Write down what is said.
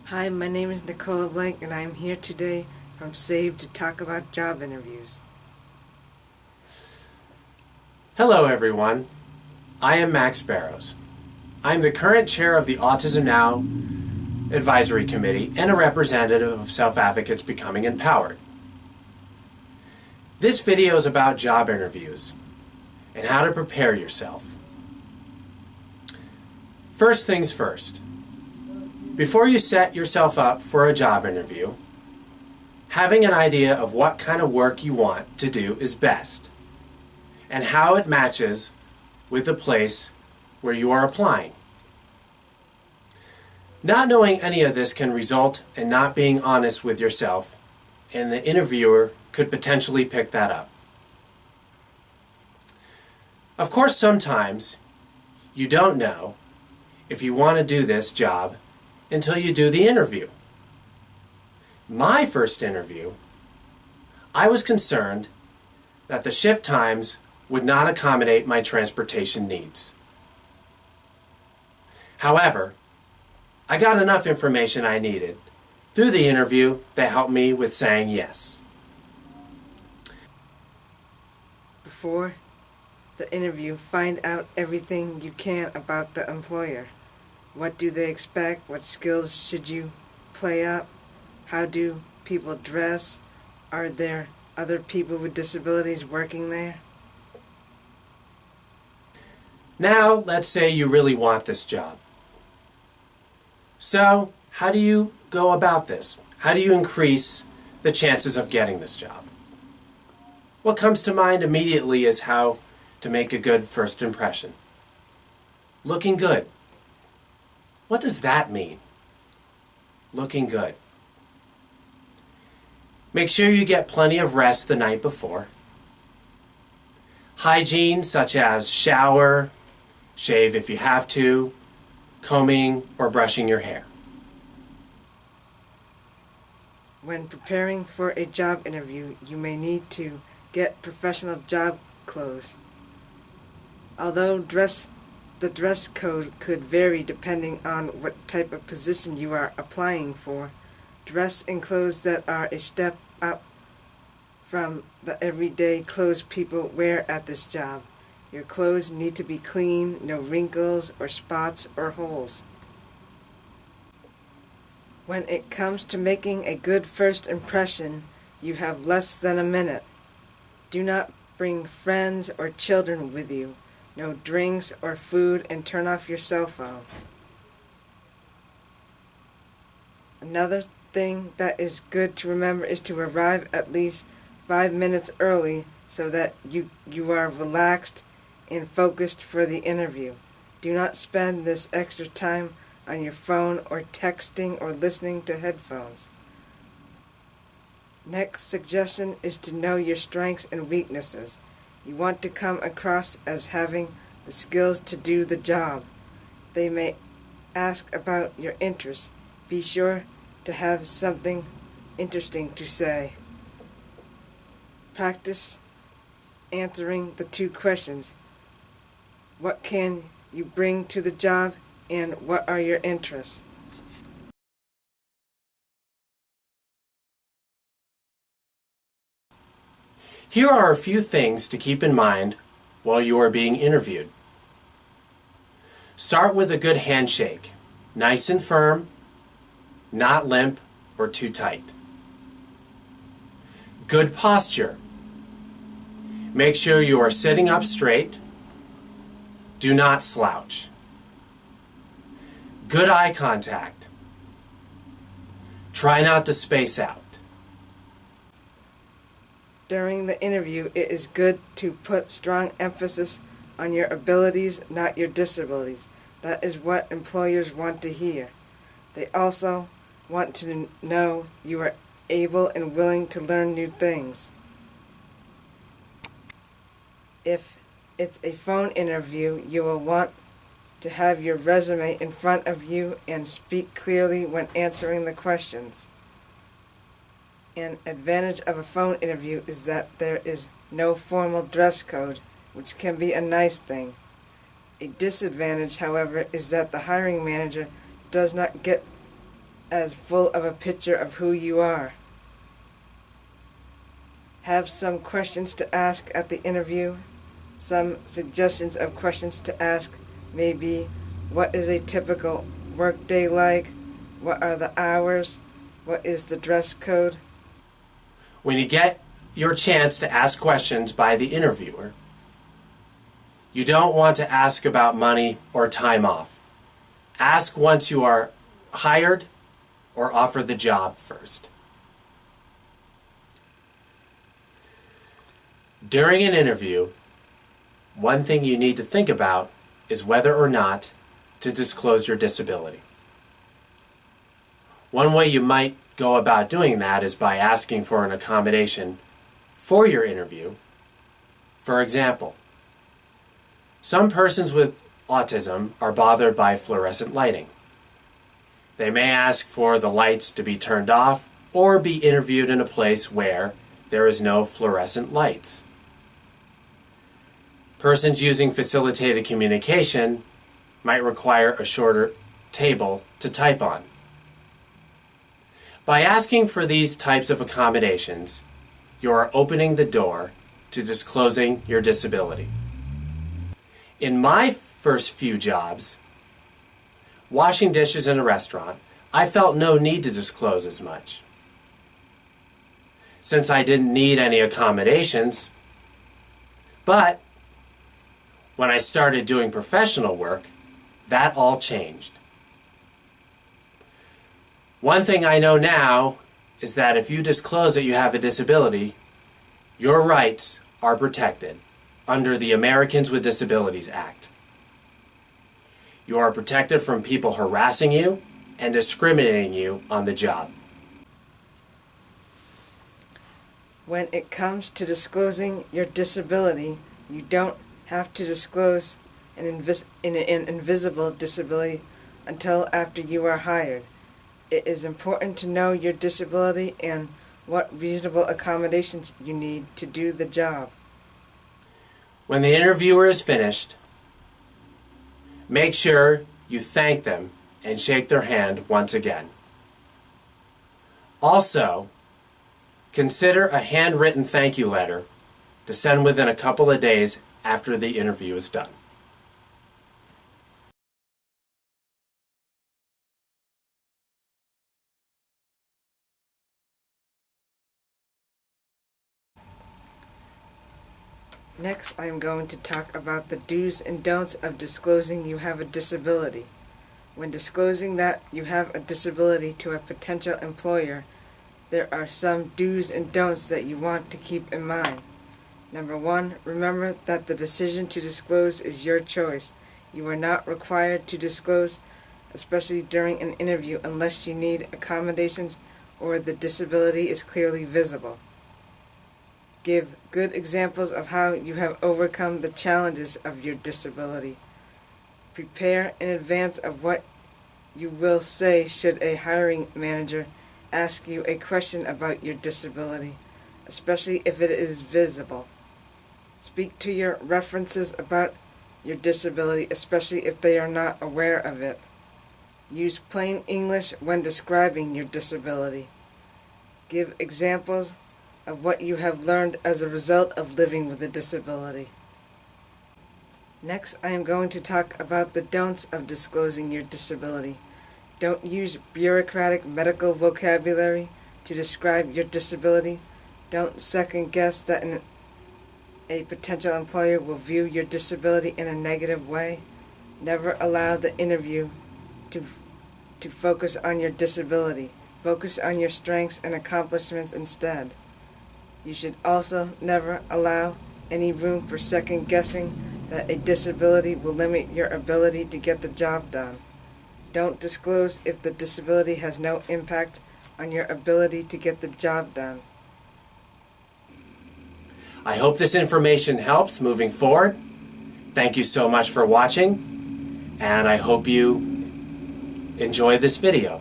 Hi, my name is Nicole LeBlanc and I am here today from SAVE to talk about job interviews. Hello everyone, I am Max Barrows. I am the current chair of the Autism Now Advisory Committee and a representative of Self-Advocates Becoming Empowered. This video is about job interviews and how to prepare yourself. First things first, before you set yourself up for a job interview, having an idea of what kind of work you want to do is best, and how it matches with the place where you are applying. Not knowing any of this can result in not being honest with yourself, and the interviewer could potentially pick that up. Of course, sometimes you don't know if you want to do this job until you do the interview. My first interview, I was concerned that the shift times would not accommodate my transportation needs. However, I got enough information I needed through the interview that helped me with saying yes. Before the interview, find out everything you can about the employer. What do they expect? What skills should you play up? How do people dress? Are there other people with disabilities working there? Now, let's say you really want this job. So, how do you go about this? How do you increase the chances of getting this job? What comes to mind immediately is how to make a good first impression. Looking good. What does that mean? Looking good. Make sure you get plenty of rest the night before. Hygiene such as shower, shave if you have to, combing or brushing your hair. When preparing for a job interview, you may need to get professional job clothes. Although the dress code could vary depending on what type of position you are applying for, dress in clothes that are a step up from the everyday clothes people wear at this job. Your clothes need to be clean, no wrinkles or spots or holes. When it comes to making a good first impression, you have less than a minute. Do not bring friends or children with you. No drinks or food, and turn off your cell phone. Another thing that is good to remember is to arrive at least 5 minutes early so that you are relaxed and focused for the interview. Do not spend this extra time on your phone or texting or listening to headphones. Next suggestion is to know your strengths and weaknesses. You want to come across as having the skills to do the job. They may ask about your interests. Be sure to have something interesting to say. Practice answering the two questions. What can you bring to the job, and what are your interests? Here are a few things to keep in mind while you are being interviewed. Start with a good handshake, nice and firm, not limp or too tight. Good posture. Make sure you are sitting up straight. Do not slouch. Good eye contact. Try not to space out. During the interview, it is good to put strong emphasis on your abilities, not your disabilities. That is what employers want to hear. They also want to know you are able and willing to learn new things. If it's a phone interview, you will want to have your resume in front of you and speak clearly when answering the questions. An advantage of a phone interview is that there is no formal dress code, which can be a nice thing. A disadvantage, however, is that the hiring manager does not get as full of a picture of who you are. Have some questions to ask at the interview. Some suggestions of questions to ask may be, what is a typical workday like? What are the hours? What is the dress code? When you get your chance to ask questions by the interviewer, you don't want to ask about money or time off. Ask once you are hired or offered the job first. During an interview, one thing you need to think about is whether or not to disclose your disability. One way you might go about doing that is by asking for an accommodation for your interview. For example, some persons with autism are bothered by fluorescent lighting. They may ask for the lights to be turned off or be interviewed in a place where there is no fluorescent lights. Persons using facilitated communication might require a shorter table to type on. By asking for these types of accommodations, you are opening the door to disclosing your disability. In my first few jobs, washing dishes in a restaurant, I felt no need to disclose as much. Since I didn't need any accommodations, but when I started doing professional work, that all changed. One thing I know now is that if you disclose that you have a disability, your rights are protected under the Americans with Disabilities Act. You are protected from people harassing you and discriminating you on the job. When it comes to disclosing your disability, you don't have to disclose an invisible disability until after you are hired. It is important to know your disability and what reasonable accommodations you need to do the job. When the interviewer is finished, make sure you thank them and shake their hand once again. Also, consider a handwritten thank you letter to send within a couple of days after the interview is done. Next, I am going to talk about the do's and don'ts of disclosing you have a disability. When disclosing that you have a disability to a potential employer, there are some do's and don'ts that you want to keep in mind. Number 1, remember that the decision to disclose is your choice. You are not required to disclose, especially during an interview, unless you need accommodations or the disability is clearly visible. Give good examples of how you have overcome the challenges of your disability. Prepare in advance of what you will say should a hiring manager ask you a question about your disability, especially if it is visible. Speak to your references about your disability, especially if they are not aware of it. Use plain English when describing your disability. Give examples of what you have learned as a result of living with a disability. Next, I am going to talk about the don'ts of disclosing your disability. Don't use bureaucratic medical vocabulary to describe your disability. Don't second guess that a potential employer will view your disability in a negative way. Never allow the interview to focus on your disability. Focus on your strengths and accomplishments instead. You should also never allow any room for second guessing that a disability will limit your ability to get the job done. Don't disclose if the disability has no impact on your ability to get the job done. I hope this information helps moving forward. Thank you so much for watching, and I hope you enjoy this video.